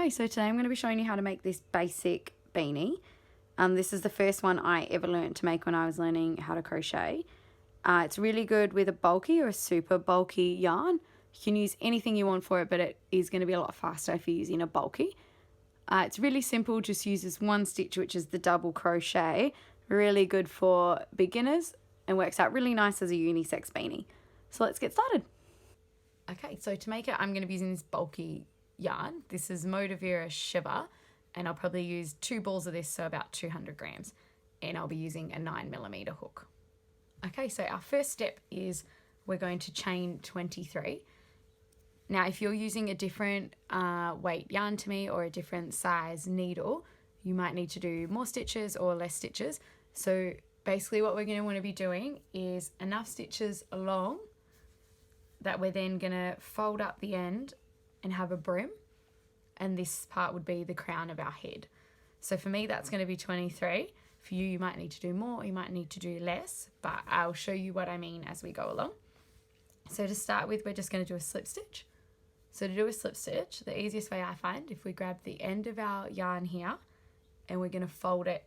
Okay, so today I'm going to be showing you how to make this basic beanie. This is the first one I ever learned to make when I was learning how to crochet. It's really good with a bulky or a super bulky yarn. You can use anything you want for it, but it is going to be a lot faster if you're using a bulky. It's really simple, just uses one stitch, which is the double crochet. Really good for beginners and works out really nice as a unisex beanie. So let's get started. Okay, so to make it, I'm going to be using this bulky yarn. This is Motivera Shiver, and I'll probably use 2 balls of this, so about 200 grams, and I'll be using a 9mm hook. Okay, so our first step is we're going to chain 23. Now, if you're using a different weight yarn to me or a different size needle, you might need to do more stitches or less stitches. So basically what we're going to want to be doing is enough stitches along that we're then going to fold up the end and have a brim, and this part would be the crown of our head. So for me, that's going to be 23. For you, you might need to do more, you might need to do less, but I'll show you what I mean as we go along. So to start with, we're just going to do a slip stitch. So to do a slip stitch, the easiest way I find, if we grab the end of our yarn here and we're going to fold it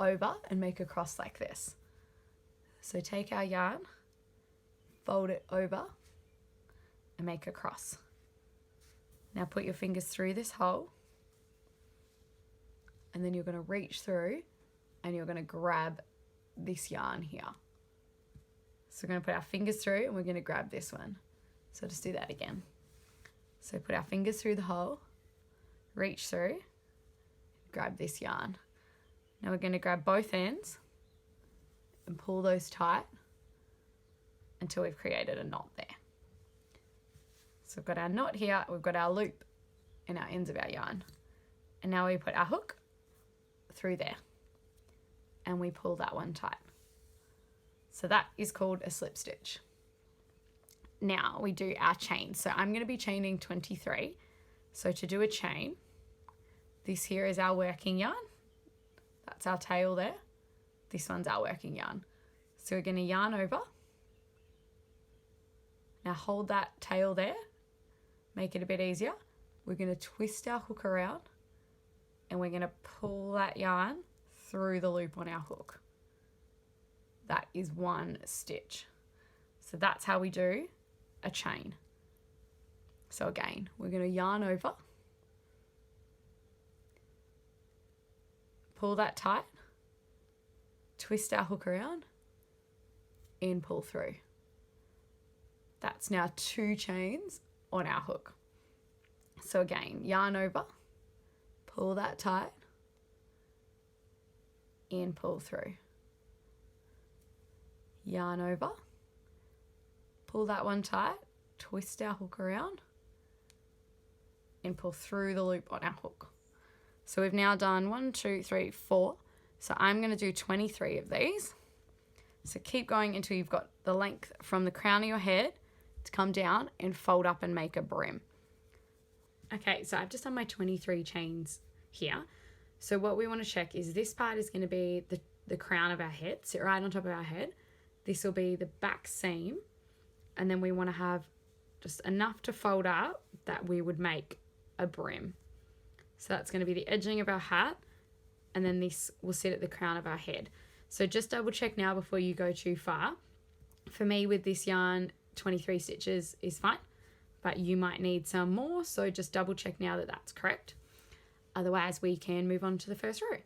over and make a cross like this. So take our yarn, fold it over and make a cross. Now put your fingers through this hole, and then you're going to reach through and you're going to grab this yarn here. So we're going to put our fingers through and we're going to grab this one. So just do that again. So put our fingers through the hole, reach through, grab this yarn. Now we're going to grab both ends and pull those tight until we've created a knot there. So we've got our knot here, we've got our loop and our ends of our yarn. And now we put our hook through there and we pull that one tight. So that is called a slip stitch. Now we do our chain. So I'm going to be chaining 23. So to do a chain, this here is our working yarn. That's our tail there. This one's our working yarn. So we're going to yarn over. Now hold that tail there. Make it a bit easier. We're going to twist our hook around and we're going to pull that yarn through the loop on our hook. That is one stitch. So that's how we do a chain. So again, we're going to yarn over, pull that tight, twist our hook around and pull through. That's now 2 chains on our hook. So again, yarn over, pull that tight and pull through. Yarn over, pull that one tight, twist our hook around and pull through the loop on our hook. So we've now done 1, 2, 3, 4. So I'm going to do 23 of these. So keep going until you've got the length from the crown of your head to come down and fold up and make a brim. Okay, so I've just done my 23 chains here. So what we want to check is this part is going to be the crown of our head, sit right on top of our head. This will be the back seam, and then we want to have just enough to fold up that we would make a brim. So that's going to be the edging of our hat, and then this will sit at the crown of our head. So just double check now before you go too far. For me with this yarn, 23 stitches is fine, but you might need some more, so just double check now that that's correct. Otherwise we can move on to the first row.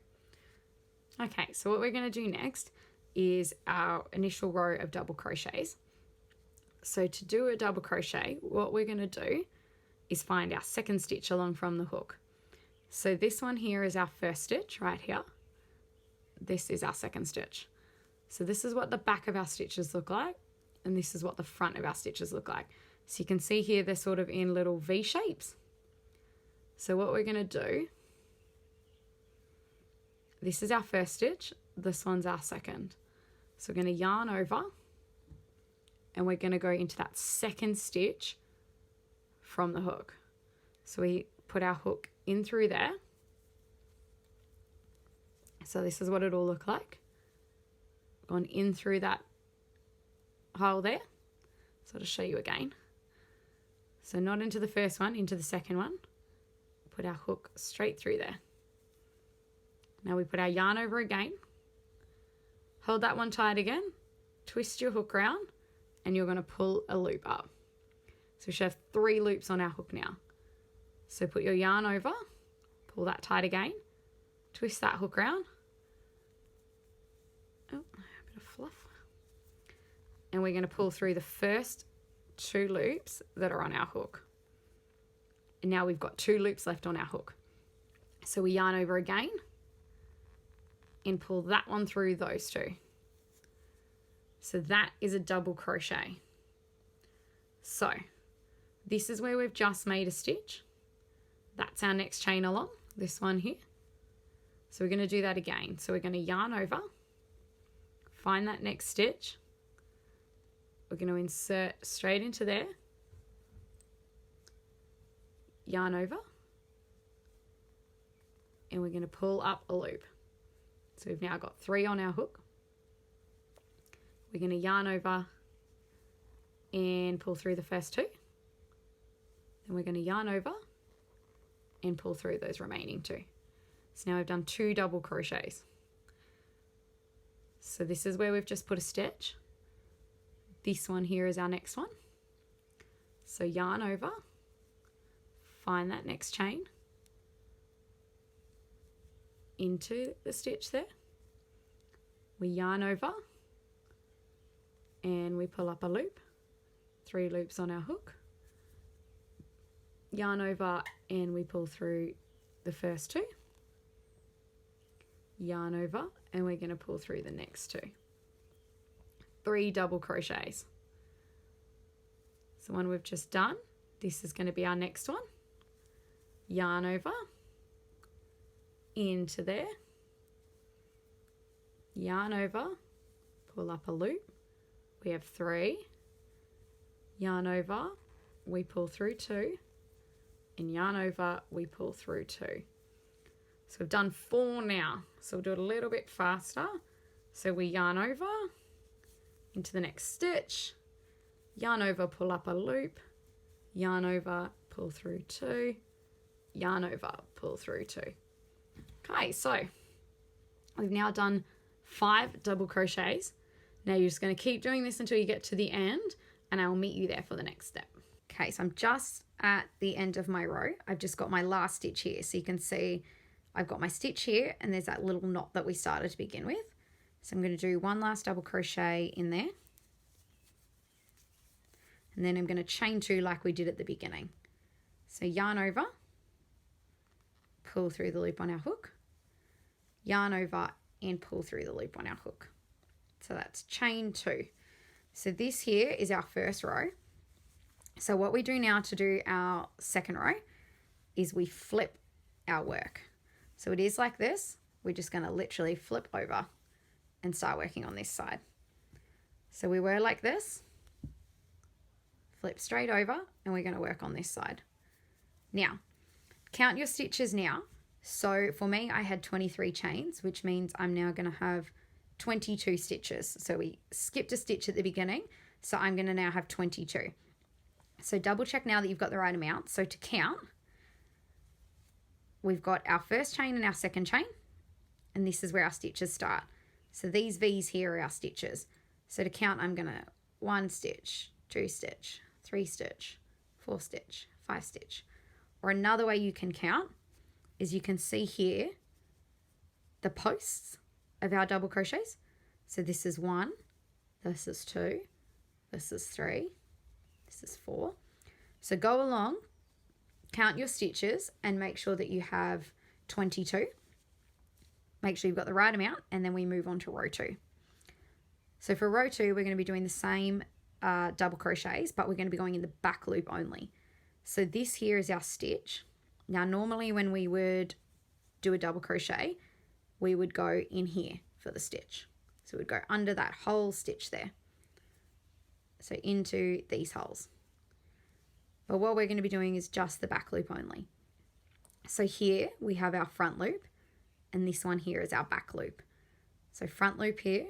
Okay, so what we're going to do next is our initial row of double crochets. So to do a double crochet, what we're going to do is find our second stitch along from the hook. So this one here is our first stitch right here. This is our second stitch. So this is what the back of our stitches look like, and this is what the front of our stitches look like. So you can see here they're sort of in little V shapes. So what we're going to do, this is our first stitch, this one's our second. So we're going to yarn over and we're going to go into that second stitch from the hook. So we put our hook in through there. So this is what it'll look like. Gone in through that hole there. So to show you again. So not into the first one, into the second one. put our hook straight through there. Now we put our yarn over again, hold that one tight again, twist your hook around, and you're going to pull a loop up. So we should have 3 loops on our hook now. So put your yarn over, pull that tight again, twist that hook around. Oh, a bit of fluff. And we're going to pull through the first 2 loops that are on our hook. And now we've got 2 loops left on our hook. So we yarn over again and pull that one through those 2. So that is a double crochet. So this is where we've just made a stitch. That's our next chain along, this one here. So we're going to do that again. So we're going to yarn over, find that next stitch. We're going to insert straight into there, yarn over, and we're going to pull up a loop. So we've now got 3 on our hook. We're going to yarn over and pull through the first 2. Then we're going to yarn over and pull through those remaining 2. So now we've done 2 double crochets. So this is where we've just put a stitch. This one here is our next one. So yarn over, find that next chain into the stitch there. We yarn over and we pull up a loop, 3 loops on our hook. Yarn over and we pull through the first 2. Yarn over and we're going to pull through the next 2. 3 double crochets. So one we've just done, this is going to be our next one. Yarn over into there, yarn over, pull up a loop. We have 3, yarn over, we pull through 2, and yarn over, we pull through 2. So we've done 4 now. So we'll do it a little bit faster. So we yarn over into the next stitch, yarn over, pull up a loop, yarn over, pull through 2, yarn over, pull through 2. Okay, so we've now done 5 double crochets. Now you're just going to keep doing this until you get to the end, and I will meet you there for the next step. Okay, so I'm just at the end of my row. I've just got my last stitch here. So you can see I've got my stitch here, and there's that little knot that we started to begin with. So I'm going to do 1 last double crochet in there. And then I'm going to chain 2 like we did at the beginning. So yarn over, pull through the loop on our hook, yarn over and pull through the loop on our hook. So that's chain 2. So this here is our first row. So what we do now to do our second row is we flip our work. So it is like this. We're just going to literally flip over and start working on this side. So we were like this, flip straight over, and we're going to work on this side. Now, count your stitches now. So for me, I had 23 chains, which means I'm now going to have 22 stitches. So we skipped a stitch at the beginning, so I'm going to now have 22. So double check now that you've got the right amount. So to count, we've got our first chain and our second chain, and this is where our stitches start. So these V's here are our stitches. So to count, I'm going to 1 stitch, 2 stitch, 3 stitch, 4 stitch, 5 stitch. Or another way you can count is you can see here the posts of our double crochets. So this is 1, this is 2, this is 3, this is 4. So go along, count your stitches and make sure that you have 22. Make sure you've got the right amount, and then we move on to row 2. So for row 2, we're going to be doing the same double crochets, but we're going to be going in the back loop only. So this here is our stitch. Now normally when we would do a double crochet, we would go in here for the stitch. So we'd go under that whole stitch there. So into these holes. But what we're going to be doing is just the back loop only. So here we have our front loop, and this one here is our back loop. So front loop here,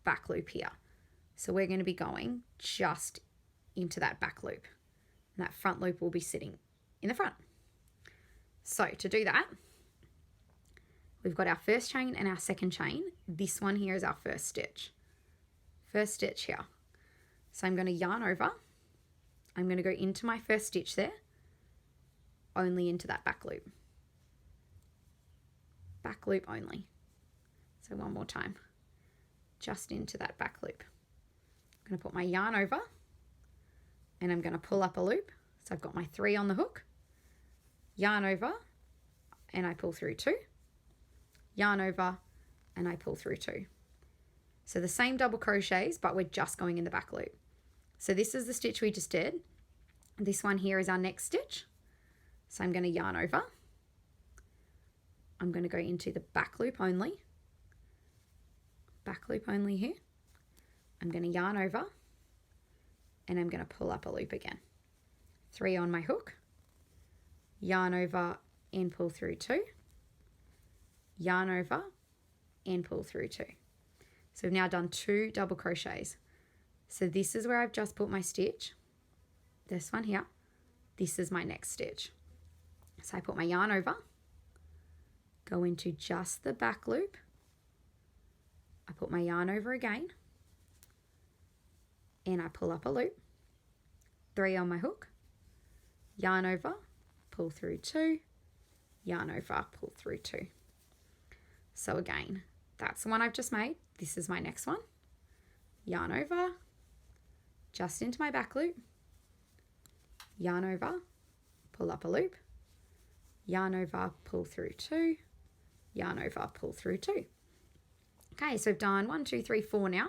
back loop here. So we're going to be going just into that back loop. And that front loop will be sitting in the front. So to do that, we've got our first chain and our second chain. This one here is our first stitch. First stitch here. So I'm going to yarn over. I'm going to go into my first stitch there, only into that back loop. Back loop only. So one more time, just into that back loop. I'm going to put my yarn over and I'm going to pull up a loop. So I've got my 3 on the hook, yarn over, and I pull through 2, yarn over, and I pull through 2. So the same double crochets, but we're just going in the back loop. So this is the stitch we just did. This one here is our next stitch. So I'm going to yarn over. I'm going to go into the back loop only. Back loop only here. I'm going to yarn over and I'm going to pull up a loop again. 3 on my hook, yarn over and pull through 2, yarn over and pull through 2. So we've now done 2 double crochets. So this is where I've just put my stitch. This one here. This is my next stitch. So I put my yarn over, go into just the back loop. I put my yarn over again and I pull up a loop. 3 on my hook, yarn over, pull through 2, yarn over, pull through 2. So again, that's the one I've just made. This is my next one. Yarn over, just into my back loop, yarn over, pull up a loop, yarn over, pull through 2, yarn over, pull through 2. Okay, so I've done 1, 2, 3, 4 now.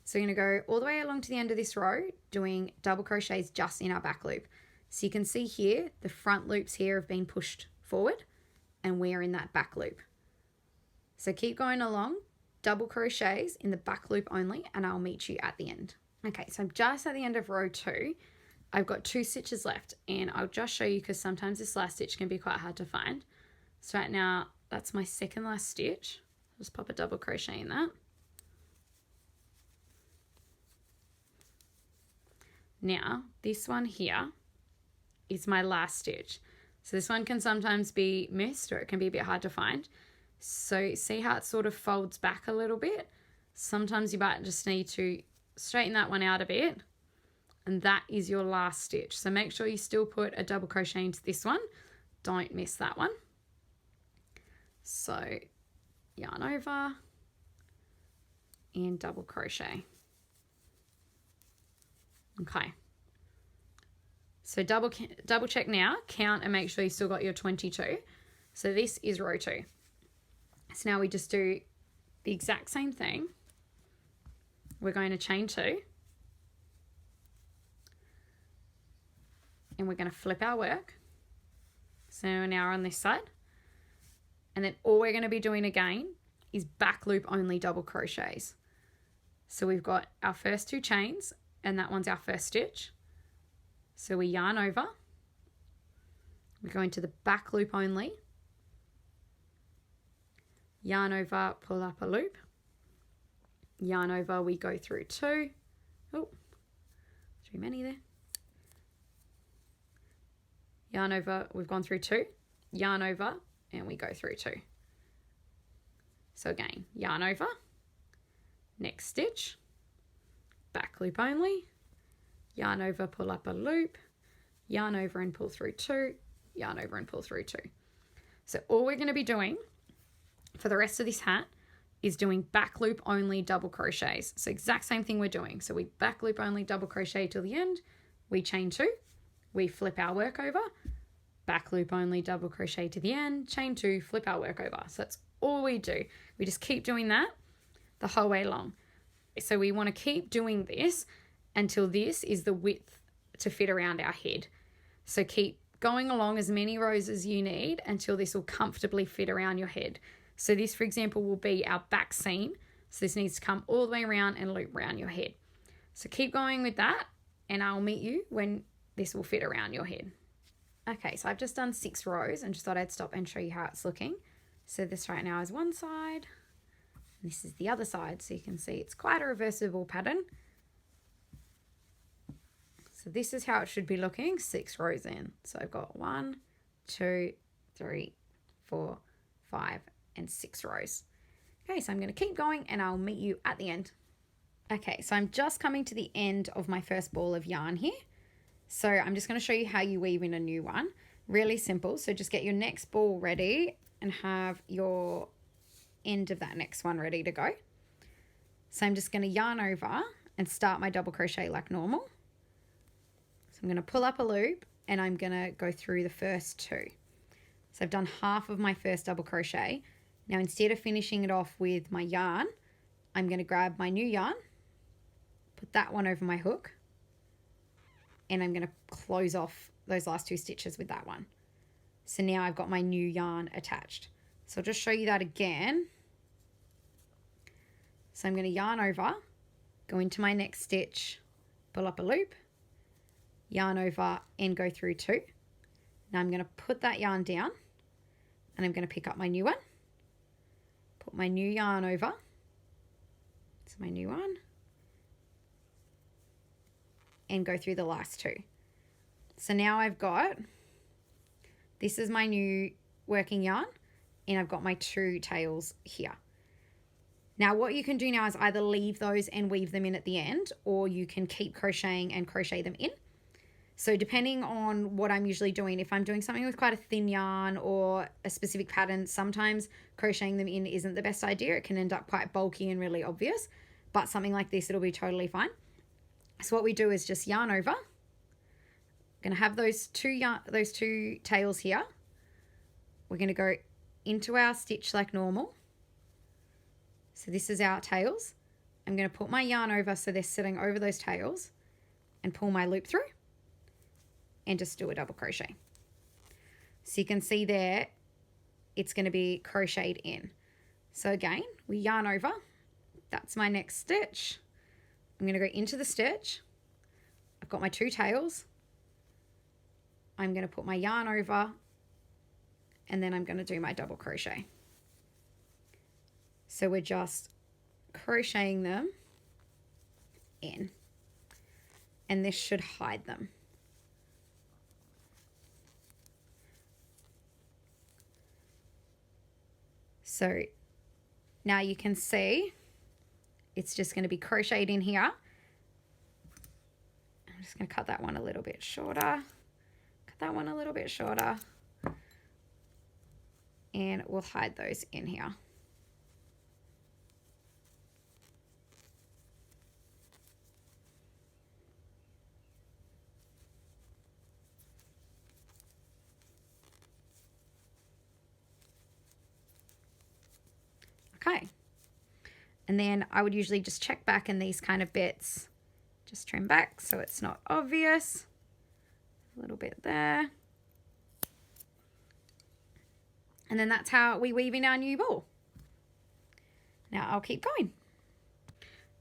So we're going to go all the way along to the end of this row doing double crochets just in our back loop. So you can see here, the front loops here have been pushed forward and we're in that back loop. So keep going along, double crochets in the back loop only, and I'll meet you at the end. Okay, so I'm just at the end of row 2. I've got 2 stitches left and I'll just show you because sometimes this last stitch can be quite hard to find. So right now, that's my second last stitch. Just pop a double crochet in that. Now, this one here is my last stitch. So this one can sometimes be missed or it can be a bit hard to find. So see how it sort of folds back a little bit? Sometimes you might just need to straighten that one out a bit. And that is your last stitch. So make sure you still put a double crochet into this one. Don't miss that one. So yarn over and double crochet. Okay. So double check now, count and make sure you still got your 22. So this is row 2. So now we just do the exact same thing. We're going to chain 2. And we're going to flip our work. So now we're on this side. And then all we're going to be doing again is back loop only double crochets. So we've got our first 2 chains and that one's our first stitch. So we yarn over. We go into the back loop only. Yarn over, pull up a loop. Yarn over, we go through 2. Oh, too many there. Yarn over, we've gone through 2. Yarn over, and we go through 2. So again, yarn over, next stitch, back loop only, yarn over, pull up a loop, yarn over and pull through 2, yarn over and pull through 2. So all we're going to be doing for the rest of this hat is doing back loop only double crochets. So exact same thing we're doing. So we back loop only double crochet till the end, we chain 2, we flip our work over, back loop only double crochet to the end, chain 2, flip our work over. So that's all we do. We just keep doing that the whole way along. So we want to keep doing this until this is the width to fit around our head. So keep going along as many rows as you need until this will comfortably fit around your head. So this, for example, will be our back seam. So this needs to come all the way around and loop around your head. So keep going with that and I'll meet you when this will fit around your head. Okay, so I've just done 6 rows and just thought I'd stop and show you how it's looking. So this right now is one side, and this is the other side. So you can see it's quite a reversible pattern. So this is how it should be looking 6 rows in. So I've got 1, 2, 3, 4, 5, and 6 rows. Okay, so I'm going to keep going and I'll meet you at the end. Okay, so I'm just coming to the end of my first ball of yarn here. So I'm just going to show you how you weave in a new one. Really simple. So just get your next ball ready and have your end of that next one ready to go. So I'm just going to yarn over and start my double crochet like normal. So I'm going to pull up a loop and I'm going to go through the first 2. So I've done half of my first double crochet. Now instead of finishing it off with my yarn, I'm going to grab my new yarn, put that one over my hook, and I'm going to close off those last 2 stitches with that one. So now I've got my new yarn attached. So I'll just show you that again. So I'm going to yarn over, go into my next stitch, pull up a loop, yarn over and go through 2. Now I'm going to put that yarn down and I'm going to pick up my new one, put my new yarn over, it's my new one, and go through the last 2. So now I've got, this is my new working yarn and I've got my 2 tails here. Now what you can do now is either leave those and weave them in at the end, or you can keep crocheting and crochet them in. So depending on what I'm usually doing, if I'm doing something with quite a thin yarn or a specific pattern, sometimes crocheting them in isn't the best idea. It can end up quite bulky and really obvious, but something like this, it'll be totally fine. So what we do is just yarn over. I'm going to have those two tails here. We're going to go into our stitch like normal. So this is our tails. I'm going to put my yarn over so they're sitting over those tails and pull my loop through and just do a double crochet. So you can see there, it's going to be crocheted in. So again, we yarn over. That's my next stitch. I'm going to go into the stitch. I've got my 2 tails. I'm going to put my yarn over and then I'm going to do my double crochet. So we're just crocheting them in, and this should hide them. So now you can see it's just going to be crocheted in here. I'm just going to cut that one a little bit shorter, cut that one a little bit shorter, and we'll hide those in here. Okay, and then I would usually just check back in these kind of bits, just trim back so it's not obvious, a little bit there. And then that's how we weave in our new ball. Now I'll keep going.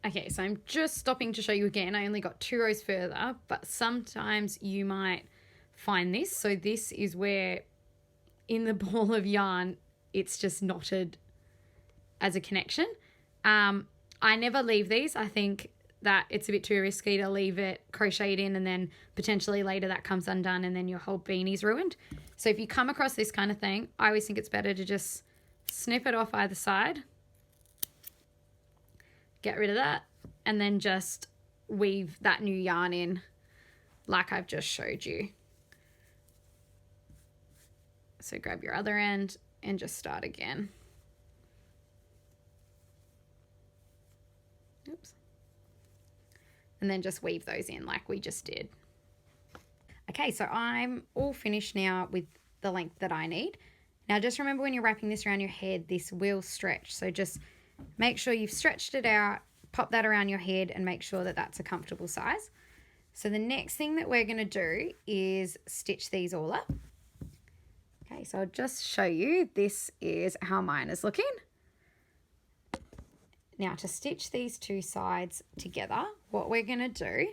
Okay, so I'm just stopping to show you again. I only got 2 rows further, but sometimes you might find this. So this is where in the ball of yarn, it's just knotted as a connection. I never leave these. I think that it's a bit too risky to leave it crocheted in and then potentially later that comes undone and then your whole beanie's ruined. So if you come across this kind of thing, I always think it's better to just snip it off either side, get rid of that, and then just weave that new yarn in like I've just showed you. So grab your other end and just start again. Oops. And then just weave those in like we just did. Okay, so I'm all finished now with the length that I need. Now just remember when you're wrapping this around your head, this will stretch. So just make sure you've stretched it out, pop that around your head and make sure that that's a comfortable size. So the next thing that we're going to do is stitch these all up. Okay, so I'll just show you. This is how mine is looking. Now to stitch these 2 sides together, what we're going to do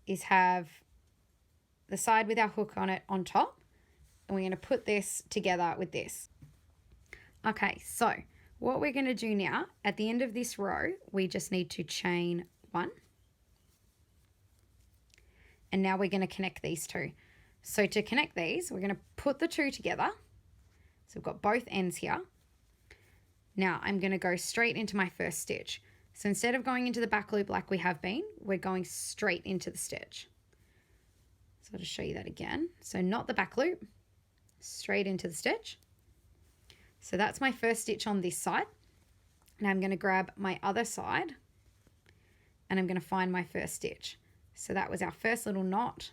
is have the side with our hook on it on top, and we're going to put this together with this. Okay, so what we're going to do now, at the end of this row, we just need to chain 1. And now we're going to connect these 2. So to connect these, we're going to put the two together. So we've got both ends here. Now I'm going to go straight into my first stitch. So instead of going into the back loop like we have been, we're going straight into the stitch. So I'll just show you that again. So not the back loop, straight into the stitch. So that's my first stitch on this side. Now I'm going to grab my other side and I'm going to find my first stitch. So that was our first little knot.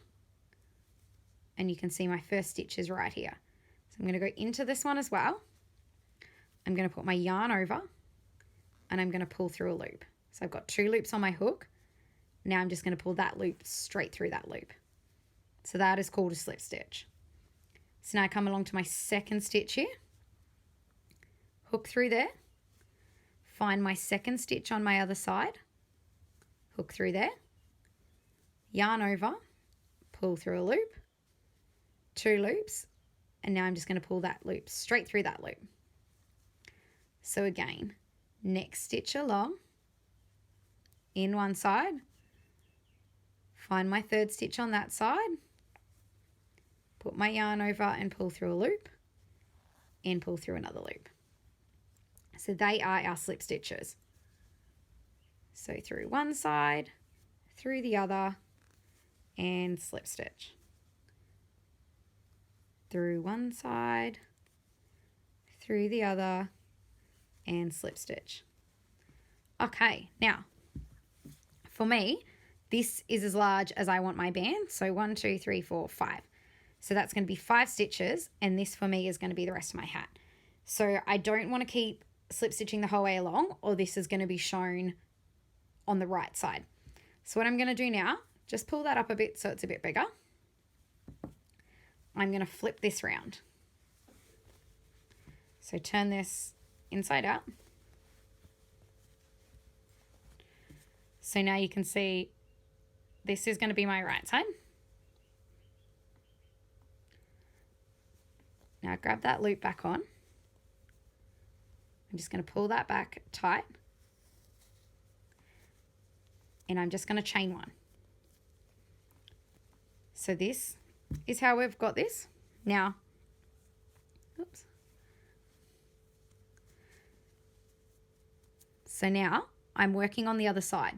And you can see my first stitch is right here. So I'm going to go into this one as well. I'm going to put my yarn over and I'm going to pull through a loop. So I've got 2 loops on my hook. Now I'm just going to pull that loop straight through that loop. So that is called a slip stitch. So now I come along to my second stitch here. Hook through there. Find my second stitch on my other side. Hook through there. Yarn over. Pull through a loop. 2 loops. And now I'm just going to pull that loop straight through that loop. So again, next stitch along, in one side, find my third stitch on that side, put my yarn over and pull through a loop, and pull through another loop. So they are our slip stitches. So through one side, through the other, and slip stitch. Through one side, through the other, and slip stitch. Okay, now for me, this is as large as I want my band. So 1, 2, 3, 4, 5. So that's going to be 5 stitches, and this for me is going to be the rest of my hat. So I don't want to keep slip stitching the whole way along, or this is going to be shown on the right side. So what I'm going to do now, just pull that up a bit so it's a bit bigger. I'm going to flip this round. So turn this inside out. So now you can see this is going to be my right side. Now grab that loop back on. I'm just going to pull that back tight. And I'm just going to chain 1. So this is how we've got this. Now, oops. So now I'm working on the other side.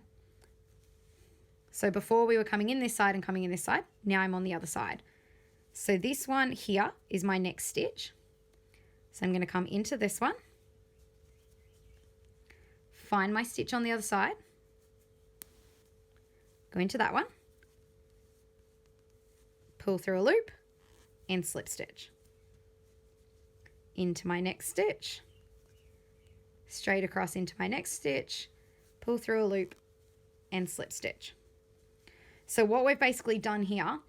So before we were coming in this side and coming in this side, now I'm on the other side. So this one here is my next stitch. So I'm going to come into this one, find my stitch on the other side, go into that one, pull through a loop, and slip stitch. Into my next stitch, straight across into my next stitch, pull through a loop, and slip stitch. So what we've basically done here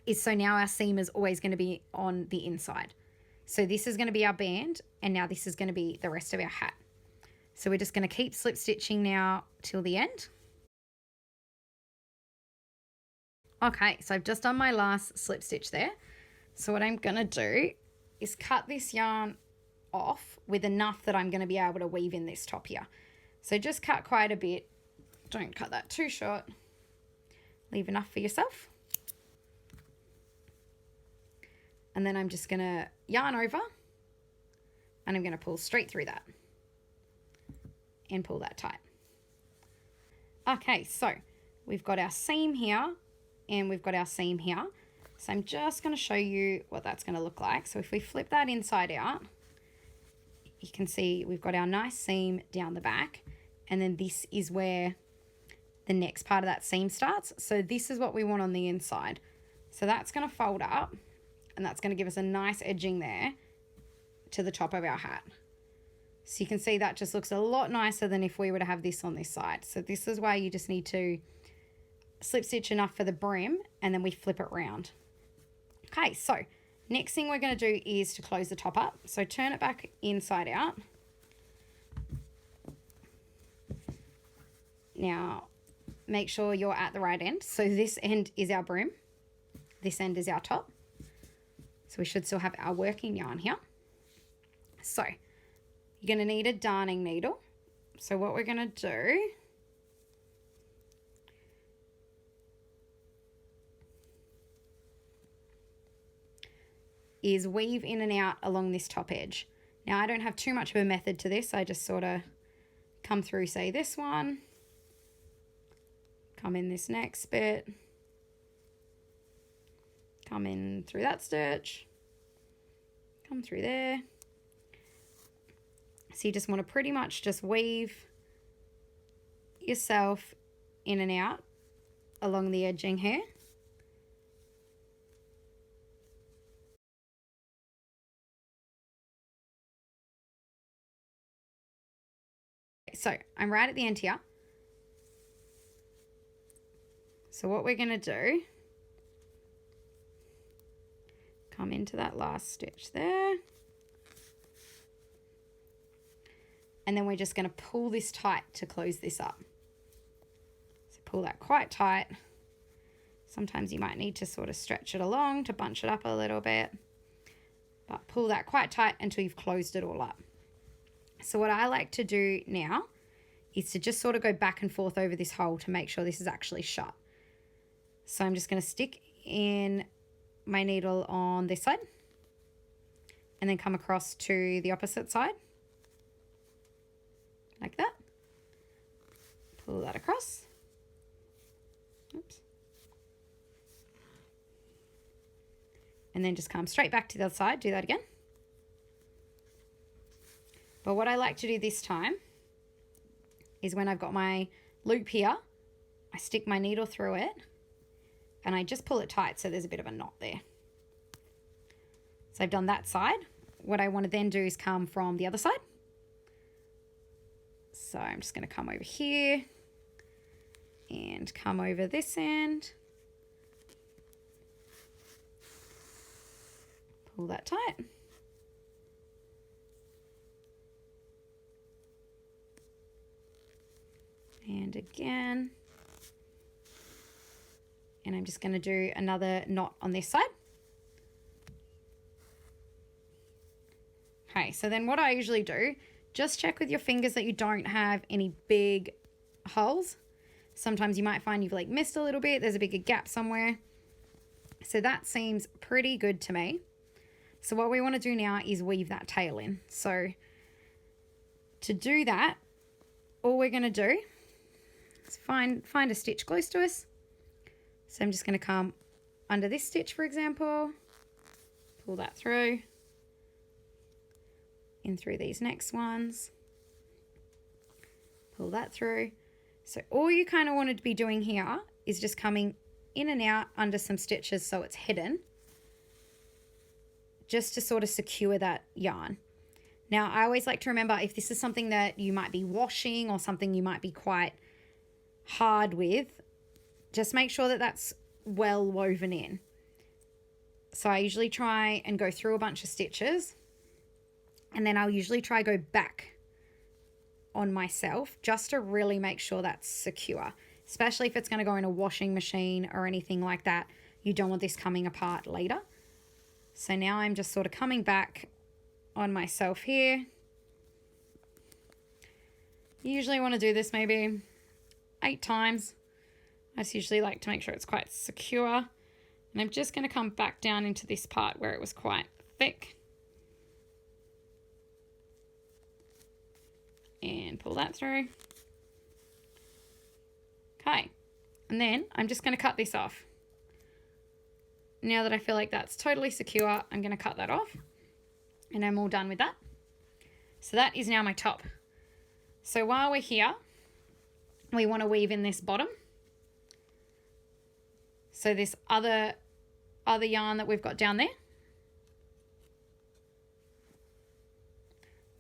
is, so now our seam is always going to be on the inside. So this is going to be our band, and now this is going to be the rest of our hat. So we're just going to keep slip stitching now till the end. Okay, so I've just done my last slip stitch there. So what I'm going to do is cut this yarn off with enough that I'm going to be able to weave in this top here. So just cut quite a bit. Don't cut that too short. Leave enough for yourself. And then I'm just going to yarn over and I'm going to pull straight through that and pull that tight. Okay, so we've got our seam here and we've got our seam here. So I'm just going to show you what that's going to look like. So if we flip that inside out, you can see we've got our nice seam down the back, and then this is where the next part of that seam starts. So this is what we want on the inside. So that's going to fold up, and that's going to give us a nice edging there to the top of our hat. So you can see that just looks a lot nicer than if we were to have this on this side. So this is why you just need to slip stitch enough for the brim, and then we flip it round. Okay, so next thing we're going to do is to close the top up. So turn it back inside out. Now, make sure you're at the right end. So this end is our brim. This end is our top. So we should still have our working yarn here. So you're going to need a darning needle. So what we're going to do is weave in and out along this top edge. Now, I don't have too much of a method to this. I just sort of come through, say, this one, come in this next bit, come in through that stitch, come through there. So you just want to pretty much just weave yourself in and out along the edging here. So I'm right at the end here. So what we're going to do, come into that last stitch there. And then we're just going to pull this tight to close this up. So pull that quite tight. Sometimes you might need to sort of stretch it along to bunch it up a little bit. But pull that quite tight until you've closed it all up. So what I like to do now is to just sort of go back and forth over this hole to make sure this is actually shut. So I'm just going to stick in my needle on this side and then come across to the opposite side like that. Pull that across. Oops. And then just come straight back to the other side. Do that again. But what I like to do this time is when I've got my loop here, I stick my needle through it and I just pull it tight so there's a bit of a knot there. So I've done that side. What I want to then do is come from the other side. So I'm just going to come over here and come over this end. Pull that tight. And again. And I'm just going to do another knot on this side. Okay, so then what I usually do, just check with your fingers that you don't have any big holes. Sometimes you might find you've like missed a little bit. There's a bigger gap somewhere. So that seems pretty good to me. So what we want to do now is weave that tail in. So to do that, all we're going to do is find a stitch close to us. So I'm just going to come under this stitch, for example, pull that through, in through these next ones, pull that through. So all you kind of wanted to be doing here is just coming in and out under some stitches so it's hidden, just to sort of secure that yarn. Now, I always like to remember if this is something that you might be washing or something you might be quite hard with, just make sure that that's well woven in. So I usually try and go through a bunch of stitches and then I'll usually try go back on myself just to really make sure that's secure, especially if it's going to go in a washing machine or anything like that. You don't want this coming apart later. So now I'm just sort of coming back on myself here. You usually want to do this maybe 8 times. I just usually like to make sure it's quite secure. And I'm just going to come back down into this part where it was quite thick. And pull that through. Okay. And then I'm just going to cut this off. Now that I feel like that's totally secure, I'm going to cut that off. And I'm all done with that. So that is now my top. So while we're here, we want to weave in this bottom. So this other yarn that we've got down there.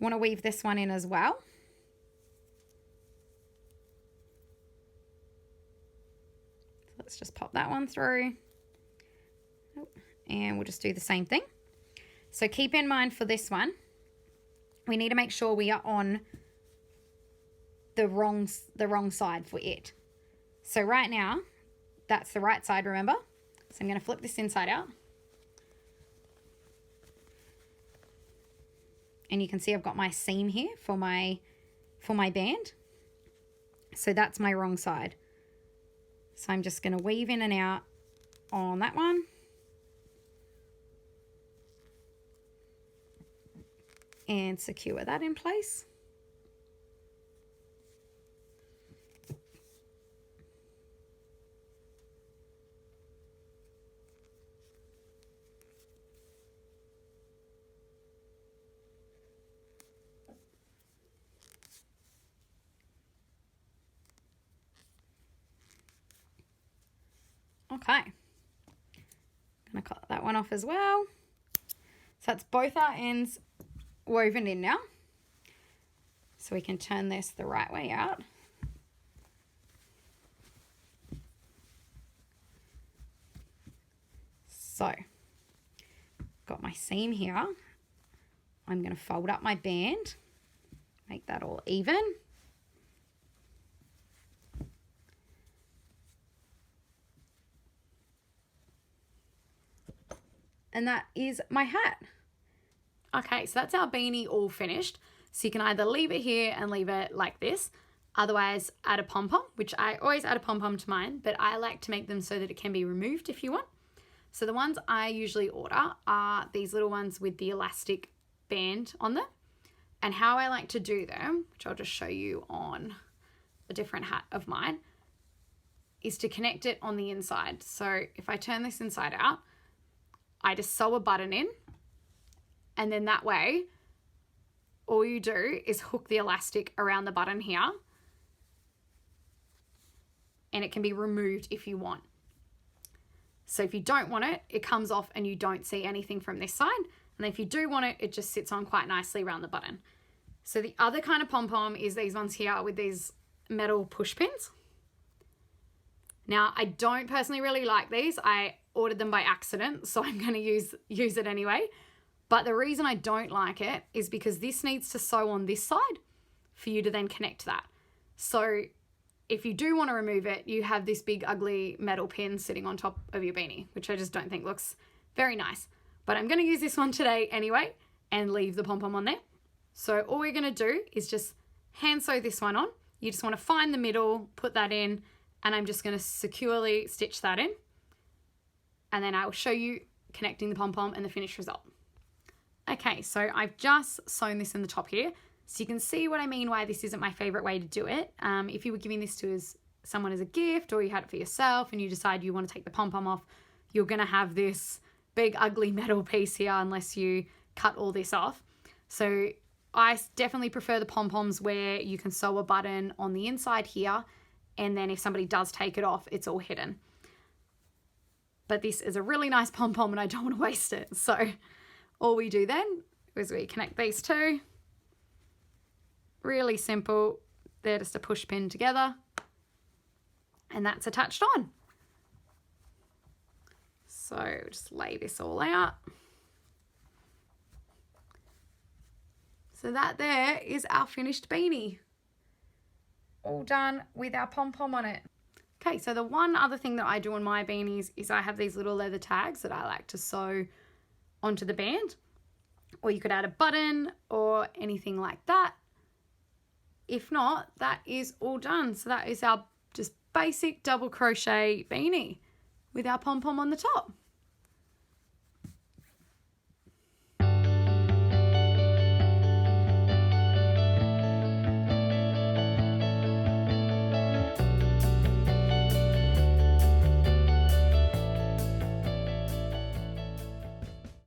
Want to weave this one in as well. Let's just pop that one through. And we'll just do the same thing. So keep in mind for this one, we need to make sure we are on the wrong side for it. So right now, that's the right side, remember? So I'm going to flip this inside out. And you can see I've got my seam here for my band. So that's my wrong side. So I'm just going to weave in and out on that one. and secure that in place. Okay, I'm going to cut that one off as well. So that's both our ends woven in now. So we can turn this the right way out. So, got my seam here. I'm going to fold up my band, make that all even. And that is my hat. Okay, so that's our beanie all finished. So you can either leave it here and leave it like this. Otherwise, add a pom-pom, which I always add a pom-pom to mine, but I like to make them so that it can be removed if you want. So the ones I usually order are these little ones with the elastic band on them. And how I like to do them, which I'll just show you on a different hat of mine, is to connect it on the inside. So if I turn this inside out, I just sew a button in, and then that way, all you do is hook the elastic around the button here, and it can be removed if you want. So if you don't want it, it comes off and you don't see anything from this side. And if you do want it, it just sits on quite nicely around the button. So the other kind of pom-pom is these ones here with these metal push pins. Now, I don't personally really like these. I ordered them by accident, so I'm going to use it anyway. But the reason I don't like it is because this needs to sew on this side for you to then connect that. So if you do want to remove it, you have this big ugly metal pin sitting on top of your beanie, which I just don't think looks very nice. But I'm going to use this one today anyway and leave the pom-pom on there. So all we're going to do is just hand sew this one on. You just want to find the middle, put that in, and I'm just going to securely stitch that in. And then I will show you connecting the pom-pom and the finished result. Okay, so I've just sewn this in the top here. So you can see what I mean, why this isn't my favorite way to do it. If you were giving this to someone as a gift, or you had it for yourself and you decide you want to take the pom-pom off, you're going to have this big ugly metal piece here unless you cut all this off. So I definitely prefer the pom-poms where you can sew a button on the inside here, and then if somebody does take it off, it's all hidden. But this is a really nice pom-pom and I don't want to waste it. So all we do then is we connect these two. Really simple. They're just a push pin together, and that's attached on. So just lay this all out. So that there is our finished beanie. All done with our pom-pom on it. Okay, so the one other thing that I do on my beanies is I have these little leather tags that I like to sew onto the band. Or you could add a button or anything like that. If not, that is all done. So that is our just basic double crochet beanie with our pom-pom on the top.